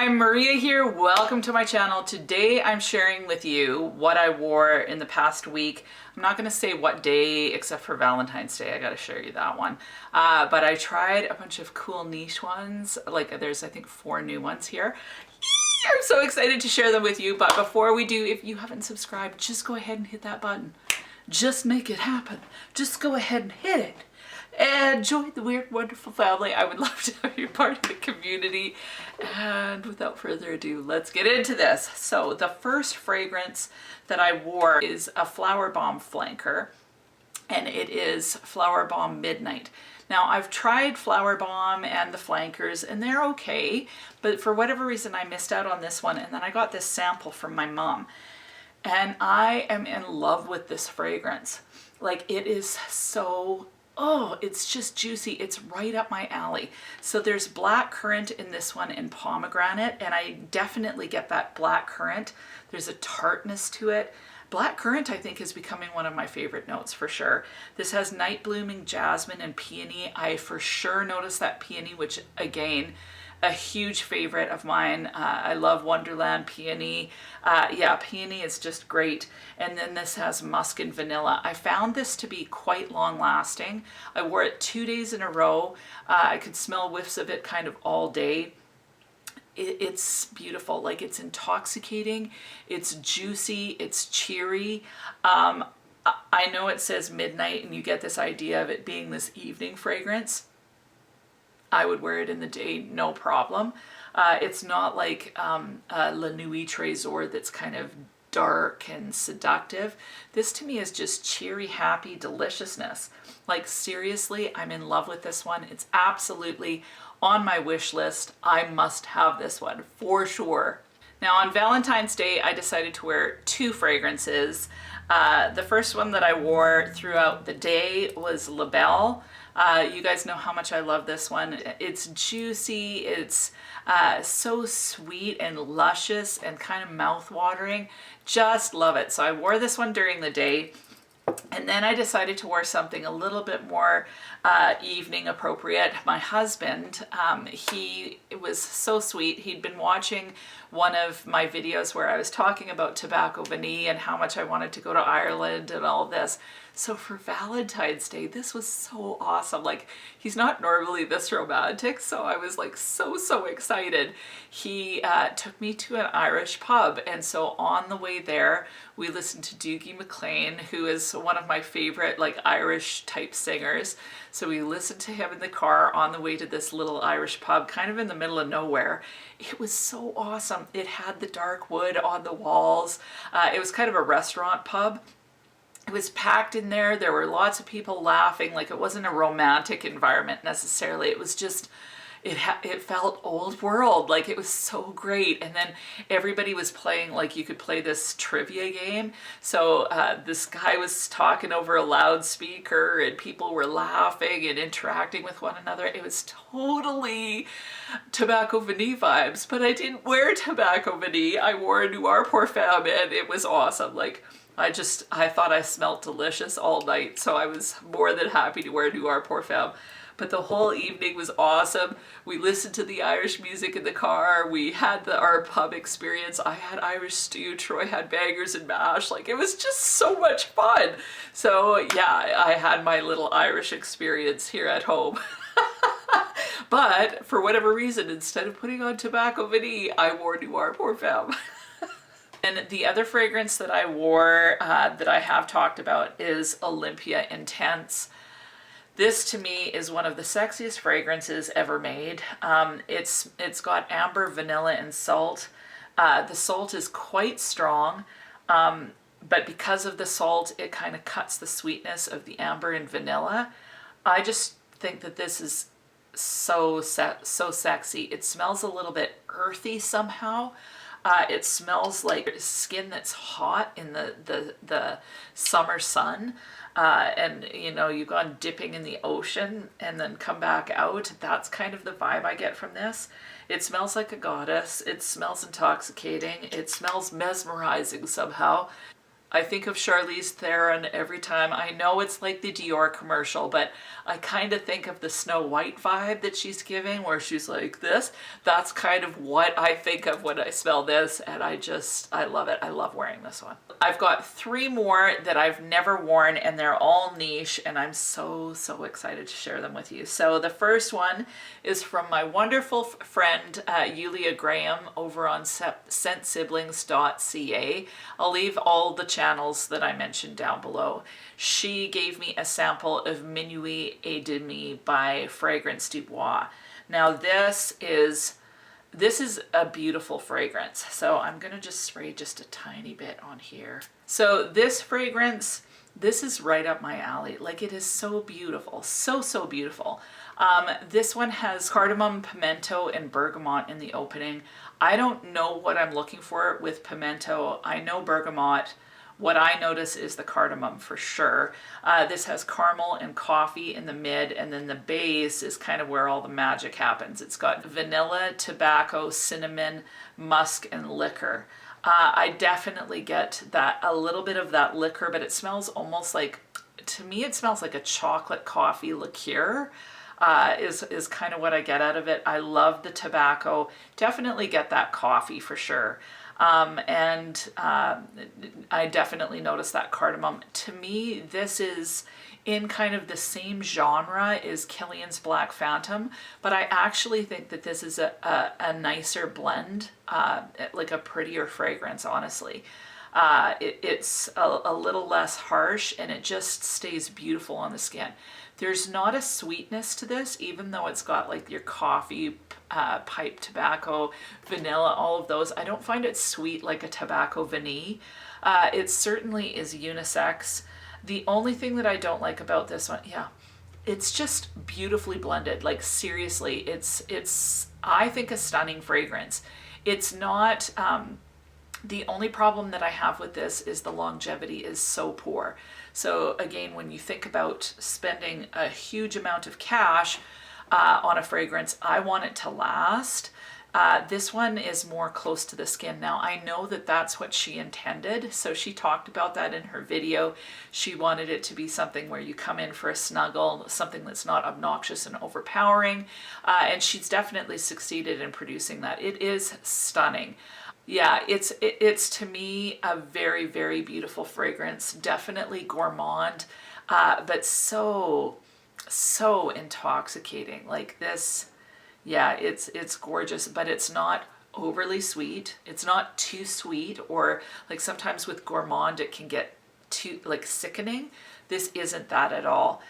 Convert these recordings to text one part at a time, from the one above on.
Hi, Maria here. Welcome to my channel. Today I'm sharing with you what I wore in the past week. I'm not going to say what day except for Valentine's Day. I got to show you that one. But I tried a bunch of cool niche ones. Like there's I think 4 new ones here. I'm so excited to share them with you. But before we do, if you haven't subscribed, just go ahead and hit that button. Just make it happen. Just go ahead and hit it. And join the weird, wonderful family. I would love to have you part of the community. And without further ado, let's get into this. So the first fragrance that I wore is a Flowerbomb flanker, and it is Flowerbomb Midnight. Now I've tried Flowerbomb and the flankers and they're okay, but for whatever reason I missed out on this one, and then I got this sample from my mom. And I am in love with this fragrance. Like it is so, oh, it's just juicy. It's right up my alley. So there's black currant in this one and pomegranate, and I definitely get that black currant. There's a tartness to it. Black currant I think is becoming one of my favorite notes for sure. This has night blooming jasmine and peony. I for sure noticed that peony, which again, a huge favorite of mine. I love Wonderland peony. Yeah, peony is just great. And then this has musk and vanilla. I found this to be quite long lasting. I wore it 2 days in a row. I could smell whiffs of it kind of all day. It's beautiful. Like it's intoxicating. It's juicy. It's cheery. I know it says midnight and you get this idea of it being this evening fragrance. I would wear it in the day, no problem. It's not like La Nuit Trésor that's kind of dark and seductive. This to me is just cheery, happy deliciousness. Like seriously, I'm in love with this one. It's absolutely on my wish list. I must have this one for sure. Now on Valentine's Day, I decided to wear 2 fragrances. The first one that I wore throughout the day was BELLE. You guys know how much I love this one. It's juicy, it's so sweet and luscious and kind of mouth-watering. Just love it. So I wore this one during the day, and then I decided to wear something a little bit more evening appropriate. My husband, he was so sweet. He'd been watching one of my videos where I was talking about tobacco vanille and how much I wanted to go to Ireland and all this. So for Valentine's Day, this was so awesome. Like he's not normally this romantic, so I was like so excited. He took me to an Irish pub, and so on the way there, we listened to Dougie MacLean, who is one of my favorite like Irish type singers. So we listened to him in the car on the way to this little Irish pub, kind of in the middle of nowhere. It was so awesome. It had the dark wood on the walls. It was kind of a restaurant pub. It was packed in there. There were lots of people laughing. Like it wasn't a romantic environment necessarily. It was just, it felt old world. Like it was so great. And then everybody was playing, like you could play this trivia game. So this guy was talking over a loudspeaker and people were laughing and interacting with one another. It was totally tobacco vanille vibes, but I didn't wear tobacco vanille. I wore a Noir Parfum and it was awesome. Like I thought I smelled delicious all night, so I was more than happy to wear Noir Parfum. But the whole evening was awesome. We listened to the Irish music in the car. We had our pub experience. I had Irish stew. Troy had bangers and mash. Like it was just so much fun. So yeah, I had my little Irish experience here at home. But for whatever reason, instead of putting on tobacco vanille, I wore Noir Parfum. And the other fragrance that I wore that I have talked about is OLYMPEA Intense. This to me is one of the sexiest fragrances ever made. It's got amber, vanilla, and salt. The salt is quite strong, but because of the salt, it kind of cuts the sweetness of the amber and vanilla. I just think that this is so sexy. It smells a little bit earthy somehow. It smells like skin that's hot in the summer sun. And you know, you've gone dipping in the ocean and then come back out. That's kind of the vibe I get from this. It smells like a goddess. It smells intoxicating. It smells mesmerizing somehow. I think of Charlize Theron every time. I know it's like the Dior commercial, but I kind of think of the Snow White vibe that she's giving, where she's like this. That's kind of what I think of when I smell this, and I love it. I love wearing this one. I've got 3 more that I've never worn, and they're all niche, and I'm so excited to share them with you. So the first one is from my wonderful friend Jeulia Graham over on scentsiblings.ca. I'll leave all the channels that I mentioned down below. She gave me a sample of Minuet et Demi by Fragrance du Bois. Now this is a beautiful fragrance. So I'm gonna just spray just a tiny bit on here. So this fragrance, this is right up my alley. Like, it is so beautiful, so beautiful. This one has cardamom, pimento, and bergamot in the opening. I don't know what I'm looking for with pimento. I know bergamot. What I notice is the cardamom for sure. This has caramel and coffee in the mid, and then the base is kind of where all the magic happens. It's got vanilla, tobacco, cinnamon, musk, and liquor. I definitely get that, a little bit of that liquor, but it smells almost like, to me it smells like a chocolate coffee liqueur. Is kind of what I get out of it. I love the tobacco. Definitely get that coffee for sure. I definitely notice that cardamom. To me, this is in kind of the same genre as Kilian's Black Phantom, but I actually think that this is a nicer blend, like a prettier fragrance, honestly. It's a little less harsh, and it just stays beautiful on the skin. There's not a sweetness to this, even though it's got like your coffee, pipe tobacco, vanilla, all of those. I don't find it sweet like a tobacco vanille. It certainly is unisex. The only thing that I don't like about this one, yeah, it's just beautifully blended. Like, seriously, it's I think a stunning fragrance. It's not, the only problem that I have with this is the longevity is so poor. So again, when you think about spending a huge amount of cash on a fragrance, I want it to last. This one is more close to the skin. Now, I know that that's what she intended. So she talked about that in her video. She wanted it to be something where you come in for a snuggle, something that's not obnoxious and overpowering. And she's definitely succeeded in producing that. It is stunning. Yeah, it's to me a very beautiful fragrance. Definitely gourmand, but so intoxicating. Like this, yeah, it's gorgeous, but it's not overly sweet. It's not too sweet, or like sometimes with gourmand it can get too like sickening. This isn't that at all.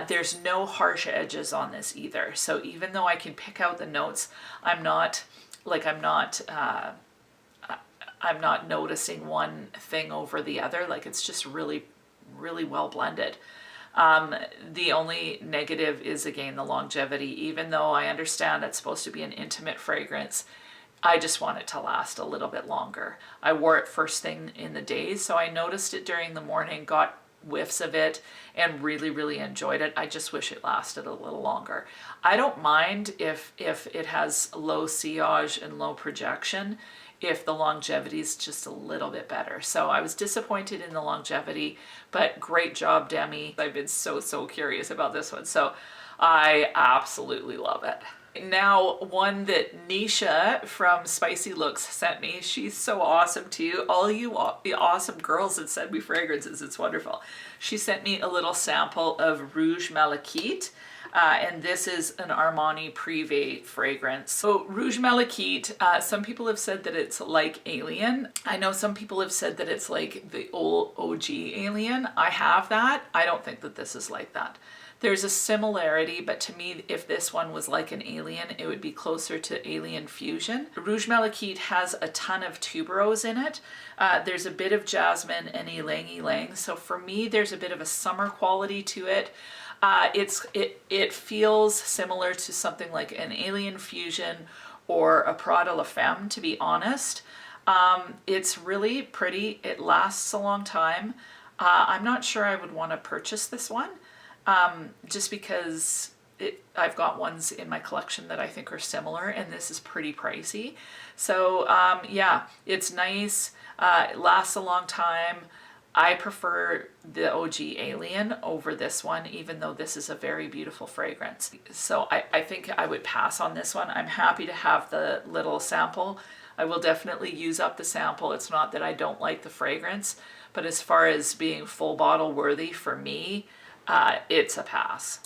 There's no harsh edges on this either. So even though I can pick out the notes, I'm not noticing one thing over the other. Like, it's just really well blended. The only negative is, again, the longevity. Even though I understand it's supposed to be an intimate fragrance, I just want it to last a little bit longer. I wore it first thing in the day, so I noticed it during the morning, got whiffs of it, and really enjoyed it. I just wish it lasted a little longer. I don't mind if it has low sillage and low projection, if the longevity is just a little bit better. So I was disappointed in the longevity, but great job, Demi. I've been so curious about this one, so I absolutely love it. Now, one that Nisha from Spicy Looks sent me. She's so awesome too. All you awesome girls that send me fragrances, it's wonderful. She sent me a little sample of Rouge Malachite. And this is an Armani Privé fragrance. So Rouge Malachite, some people have said that it's like Alien. I know some people have said that it's like the old OG Alien. I have that. I don't think that this is like that. There's a similarity, but to me, if this one was like an Alien, it would be closer to Alien Fusion. Rouge Malachite has a ton of tuberose in it. There's a bit of jasmine and ylang ylang. So for me, there's a bit of a summer quality to it. It feels similar to something like an Alien Fusion or a Prada La Femme, to be honest. It's really pretty. It lasts a long time. I'm not sure I would want to purchase this one, just because I've got ones in my collection that I think are similar, and this is pretty pricey. So yeah, it's nice. It lasts a long time. I prefer the OG Alien over this one, even though this is a very beautiful fragrance. So I think I would pass on this one. I'm happy to have the little sample. I will definitely use up the sample. It's not that I don't like the fragrance, but as far as being full bottle worthy for me, it's a pass.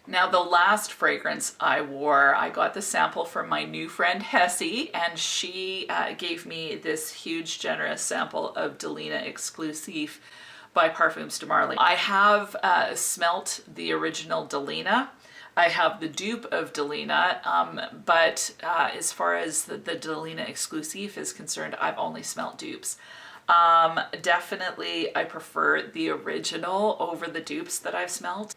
Now the last fragrance I wore, I got the sample from my new friend Hessie, and she gave me this huge generous sample of Delina Exclusif by Parfums de Marly. I have smelt the original Delina. I have the dupe of Delina, but as far as the Delina Exclusif is concerned, I've only smelt dupes. Definitely I prefer the original over the dupes that I've smelt.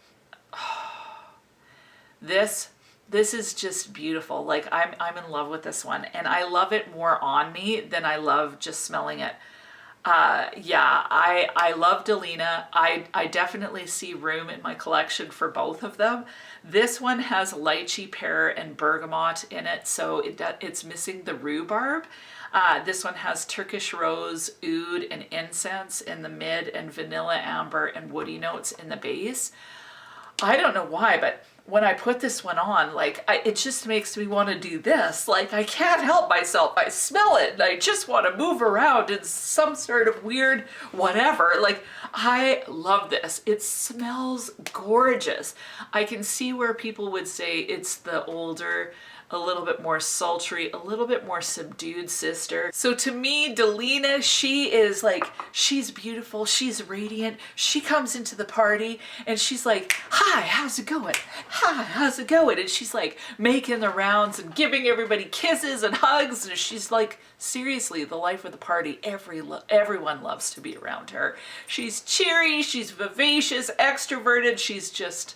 This is just beautiful. Like I'm in love with this one, and I love it more on me than I love just smelling it. Yeah, I love Delina. I definitely see room in my collection for both of them. This one has lychee, pear, and bergamot in it, so it's missing the rhubarb. This one has Turkish rose, oud, and incense in the mid, and vanilla, amber, and woody notes in the base. I don't know why, but when I put this one on, like, it just makes me want to do this. Like, I can't help myself. I smell it and I just want to move around in some sort of weird whatever. Like, I love this. It smells gorgeous. I can see where people would say it's the older, a little bit more sultry, a little bit more subdued sister. So to me, Delina, she is like, she's beautiful, she's radiant. She comes into the party and she's like, hi, how's it going? Hi, how's it going? And she's like making the rounds and giving everybody kisses and hugs. And she's like, seriously, the life of the party. Everyone loves to be around her. She's cheery, she's vivacious, extroverted. She's just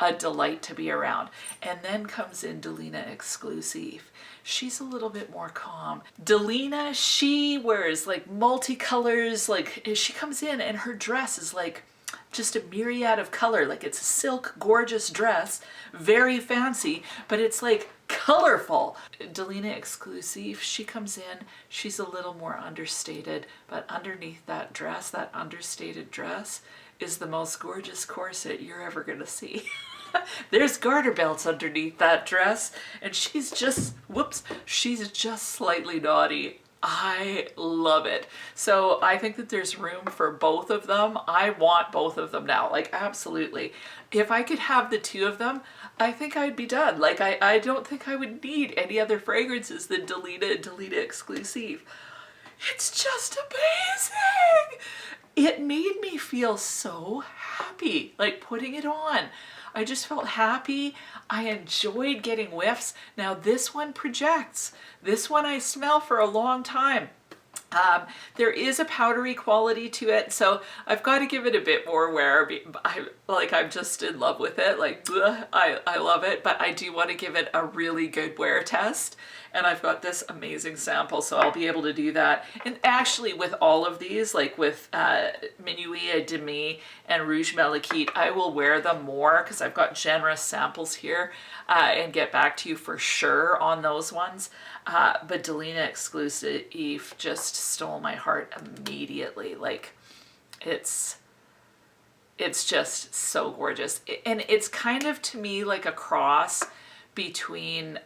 a delight to be around. And then comes in Delina Exclusif. She's a little bit more calm. Delina, she wears like multicolors. Like, she comes in and her dress is like just a myriad of color. Like, it's a silk gorgeous dress, very fancy, but it's like colorful. Delina Exclusif, she comes in, she's a little more understated, but underneath that dress, that understated dress, is the most gorgeous corset you're ever gonna see. There's garter belts underneath that dress, and she's just, whoops, she's just slightly naughty. I love it. So I think that there's room for both of them. I want both of them now, like, absolutely. If I could have the two of them, I think I'd be done. Like, I don't think I would need any other fragrances than Delina and Delina Exclusif. It's just amazing. It made me feel so happy, like, putting it on. I just felt happy. I enjoyed getting whiffs. Now this one projects. This one I smell for a long time. There is a powdery quality to it, so I've got to give it a bit more wear. I'm just in love with it. Like, bleh, I love it, but I do want to give it a really good wear test. And I've got this amazing sample, so I'll be able to do that. And actually with all of these, like with Minuet, Demi, and Rouge Malachite, I will wear them more because I've got generous samples here and get back to you for sure on those ones. But Delina Exclusif just stole my heart immediately. Like, it's just so gorgeous. And it's kind of, to me, like a cross between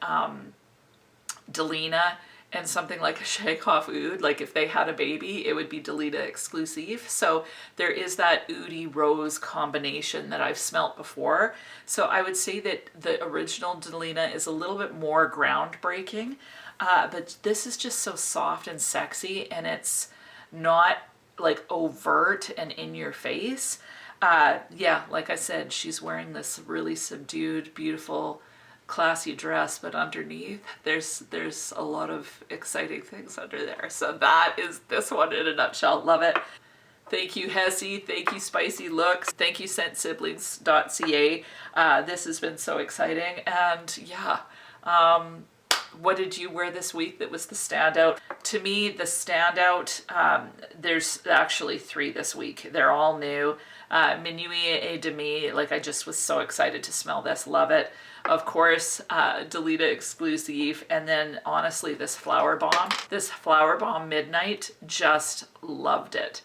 Delina and something like a Shakeoff Oud. Like, if they had a baby, it would be Delina Exclusif. So there is that oudy rose combination that I've smelt before. So I would say that the original Delina is a little bit more groundbreaking, but this is just so soft and sexy, and not like overt and in your face. Yeah, like I said, she's wearing this really subdued, beautiful, classy dress, but underneath there's a lot of exciting things under there. So that is this one in a nutshell. Love it. Thank you, Hessie. Thank you, Spicy Looks. Thank you, scentsiblings.ca. This has been so exciting. And yeah, what did you wear this week that was the standout? To me, the standout, there's actually 3 this week. They're all new. Minuet et Demi, like, I just was so excited to smell this. Love it. Of course, Delina Exclusif, and then honestly this Flowerbomb Midnight, just loved it.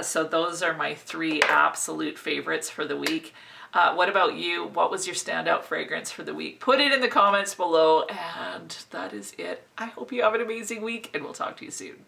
So those are my 3 absolute favorites for the week. What about you? What was your standout fragrance for the week? Put it in the comments below, and that is it. I hope you have an amazing week, and we'll talk to you soon.